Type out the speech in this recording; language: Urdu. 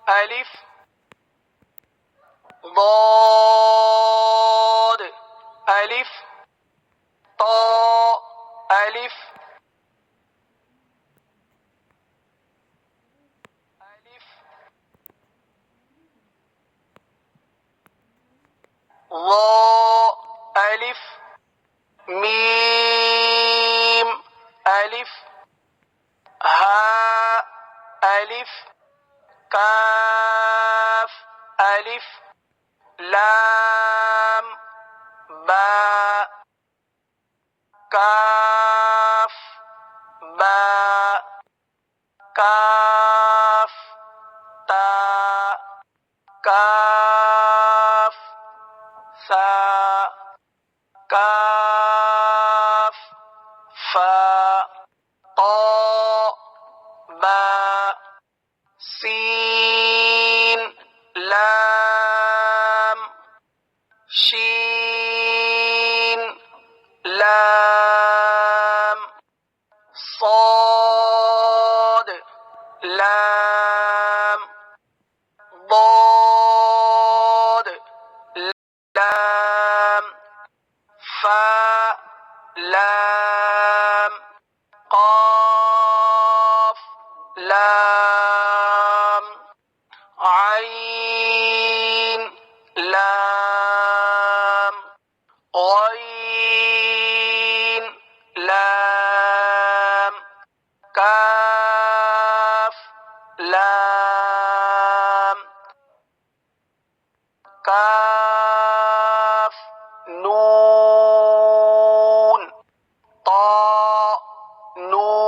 ألف ضاد ألف طاء ألف ألف ظاء ألف ميم ألف هاء ألف كاف ألف لام باء كاف باء كاف تاء كاف ثاء كاف فاء طاء باء سين لام شين لام صاد لام ضاد لام فاء لام قاف لام عين لام غين لام كاف لام كاف نون طاء نون